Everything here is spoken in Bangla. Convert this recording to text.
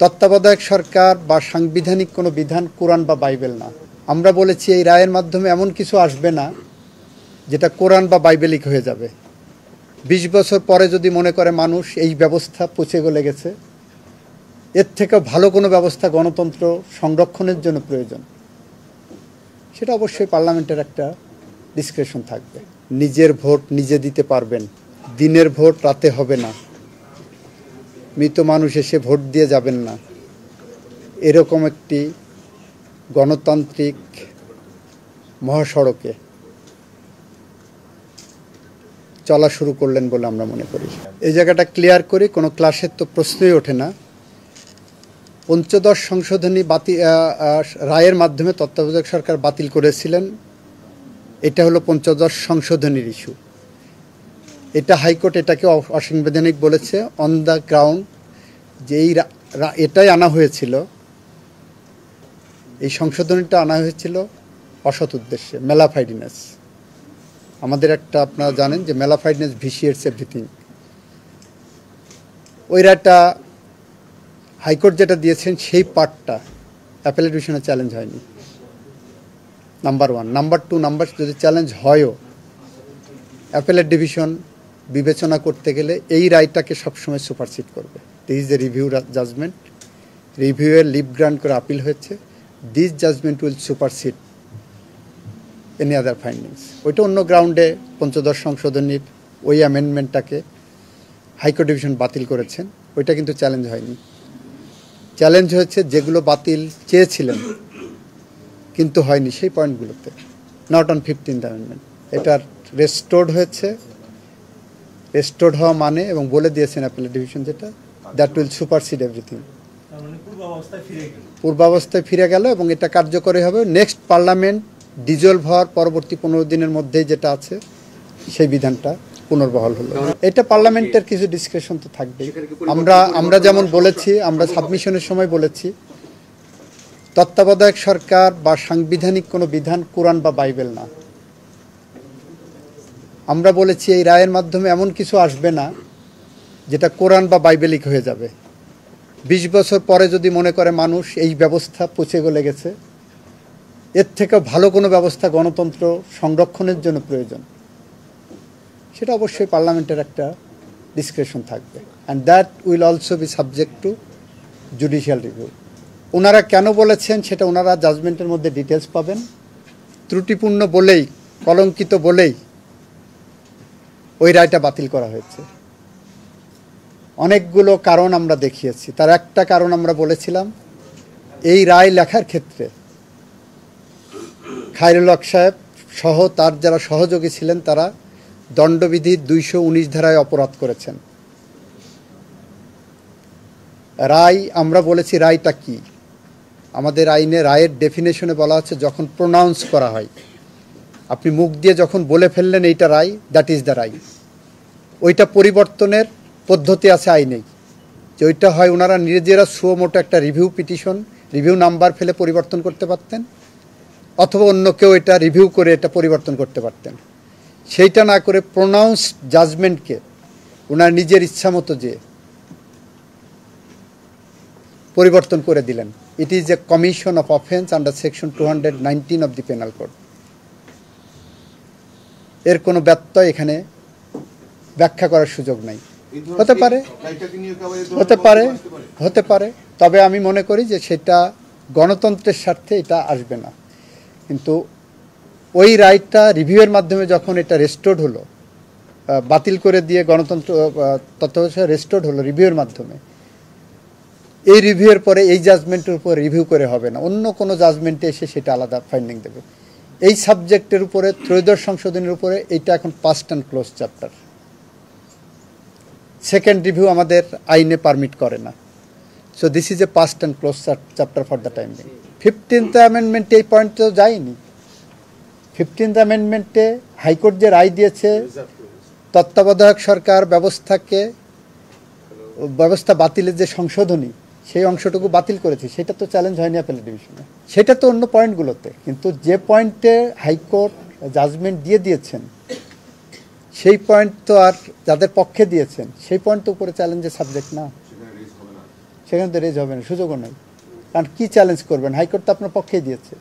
তত্ত্বাবধায়ক সরকার বা সাংবিধানিক কোনো বিধান কোরআন বা বাইবেল না। আমরা বলেছি এই রায়ের মাধ্যমে এমন কিছু আসবে না যেটা কোরআন বা বাইবেলিক হয়ে যাবে। ২০ বছর পরে যদি মনে করে মানুষ এই ব্যবস্থা পচে গলে গেছে, এর থেকেও ভালো কোনো ব্যবস্থা গণতন্ত্র সংরক্ষণের জন্য প্রয়োজন, সেটা অবশ্যই পার্লামেন্টের একটা ডিসক্রিপশন থাকবে। নিজের ভোট নিজে দিতে পারবেন, দিনের ভোট রাতে হবে না, মৃত মানুষ এসে ভোট দিয়ে যাবেন না, এরকম একটি গণতান্ত্রিক মহাসড়কে চলা শুরু করলেন বলে আমরা মনে করি। এই জায়গাটা ক্লিয়ার করি, কোনো ক্লাসের তো প্রশ্নই ওঠে না। পঞ্চদশ সংশোধনী রায়ের মাধ্যমে তত্ত্বাবধায়ক সরকার বাতিল করেছিলেন, এটা হলো পঞ্চদশ সংশোধনীর ইস্যু। এটা হাইকোর্ট এটাকে অসাংবিধানিক বলেছে অন দ্য গ্রাউন্ড যে এটাই আনা হয়েছিল, এই সংশোধনীটা আনা হয়েছিল অসৎ উদ্দেশ্যে, ম্যালাফাইডিনেস। আমাদের একটা, আপনারা জানেন যে ম্যালাফাইডনেস ভিসিয়েটস এভরিথিং। ওই রায়টা হাইকোর্ট যেটা দিয়েছেন সেই পার্টটা অ্যাপেলেট ডিভিশনে চ্যালেঞ্জ হয়নি, নাম্বার 1। নাম্বার 2, যদি চ্যালেঞ্জ হয়ও, অ্যাপেলেট ডিভিশন বিবেচনা করতে গেলে এই রায়টাকে সবসময় সুপারসিড করবে। This is a review judgment, রিভিউয়ের লিভ গ্রান্ট করে আপিল হয়েছে, this judgment will supersede any other findings. ওইটা অন্য গ্রাউন্ডে পঞ্চদশ সংশোধনীর ওই অ্যামেন্ডমেন্টটাকে হাইকোর্ট ডিভিশন বাতিল করেছেন, ওইটা কিন্তু চ্যালেঞ্জ হয়নি। চ্যালেঞ্জ হয়েছে যেগুলো বাতিল চেয়েছিলেন কিন্তু হয়নি সেই পয়েন্টগুলোতে, নট অন 15th অ্যামেন্ডমেন্ট। এটার রেস্টোর্ড হয়েছে, রেস্টোর্ড হওয়া মানে, এবং বলে দিয়েছেন অ্যাপেলেট ডিভিশন যেটা, দ্যাট উইল সুপারসিড এভরিথিং, পূর্বাবস্থায় ফিরে গেল এবং এটা কার্যকরী হবে নেক্সট পার্লামেন্ট ডিজলভ হওয়ার পরবর্তী 15 দিনের মধ্যেই যেটা আছে সেই বিধানটা পুনর্বহাল হলো। এটা পার্লামেন্টের কিছু ডিসকাশন তো থাকবেই। আমরা যেমন বলেছি, আমরা সাবমিশনের সময় বলেছি তত্ত্বাবধায়ক সরকার বা সাংবিধানিক কোনো বিধান কোরআন বা বাইবেল না। আমরা বলেছি এই রায়ের মাধ্যমে এমন কিছু আসবে না যেটা কোরআন বা বাইবেলিক হয়ে যাবে। 20 বছর পরে যদি মনে করে মানুষ এই ব্যবস্থা পচে গলে গেছে, এর থেকেও ভালো কোনো ব্যবস্থা গণতন্ত্র সংরক্ষণের জন্য প্রয়োজন, সেটা অবশ্যই পার্লামেন্টের একটা ডিসক্রিপশন থাকবে, and that will also be subject to judicial review. ওনারা কেন বলেছেন সেটা ওনারা জাজমেন্টের মধ্যে ডিটেলস পাবেন। ত্রুটিপূর্ণ বলেই, কলঙ্কিত বলেই ওই রায়টা বাতিল করা হয়েছে। অনেকগুলো কারণ আমরা দেখিয়েছি, তার একটা কারণ আমরা বলেছিলাম এই রায় লেখার ক্ষেত্রে খায়রুল হক সাহেব সহ তার যারা সহযোগী ছিলেন তারা দণ্ডবিধির 219 ধারায় অপরাধ করেছেন। রায়, আমরা বলেছি রায়টা কি, আমাদের আইনে রায়ের ডেফিনেশনে বলা আছে যখন প্রোনাউন্স করা হয়, আপনি মুখ দিয়ে যখন বলে ফেললেন এইটা রায়, দ্যাট ইজ দ্য রায়। ওইটা পরিবর্তনের পদ্ধতি আছে আইনেই, যে ওইটা হয় ওনারা নিজেরা সুমোটো একটা রিভিউ পিটিশন, রিভিউ নাম্বার ফেলে পরিবর্তন করতে পারতেন, অথবা অন্য কেউ এটা রিভিউ করে এটা পরিবর্তন করতে পারতেন। সেইটা না করে প্রোনাউন্স জাজমেন্টকে ওনার নিজের ইচ্ছা মতো যে পরিবর্তন করে দিলেন। It is a commission of offence under section 219 of the penal code. এর কোনো ব্যত্যয় এখানে ব্যাখ্যা করার সুযোগ নাই। হতে পারে, তবে আমি মনে করি যে সেটা গণতন্ত্রের স্বার্থে এটা আসবে না। কিন্তু ওই রাইটটা রিভিউয়ের মাধ্যমে যখন এটা রেস্টোর্ড হলো, বাতিল করে দিয়ে গণতন্ত্র তত্ত্বাবধায়ক রেস্টোর্ড হলো রিভিউয়ের মাধ্যমে, এই রিভিউয়ের পরে এই জাজমেন্টের উপর রিভিউ করে হবে না, অন্য কোনো জাজমেন্টে এসে সেটা আলাদা ফাইন্ডিং দেবে। এই সাবজেক্টের উপরে, ত্রয়োদশ সংশোধনের উপরে, এইটা এখন past and close chapter. Second review আমাদের আইনে পারমিট করে না। So this is A past and close chapter for the time being. 15th অ্যামেন্ডমেন্টে এই পয়েন্ট তো যায়নি। 15th অ্যামেন্ডমেন্টে হাইকোর্ট যে রায় দিয়েছে তত্ত্বাবধায়ক সরকার ব্যবস্থা বাতিলের যে সংশোধনী, সেই অংশটুকু বাতিল করেছে, সেটা তো চ্যালেঞ্জ হয়নি অ্যাপেলেট ডিভিশনে। সেটা তো অন্য পয়েন্টগুলোতে, কিন্তু যে পয়েন্টে হাইকোর্ট জাজমেন্ট দিয়েছেন সেই পয়েন্ট তো আর যাদের পক্ষে দিয়েছেন সেই পয়েন্ট তো উপরে চ্যালেঞ্জের সাবজেক্ট না। সেখানে তো রেজ হবে না, সুযোগও নেই। কারণ কী চ্যালেঞ্জ করবেন, হাইকোর্ট তো আপনার পক্ষেই দিয়েছে।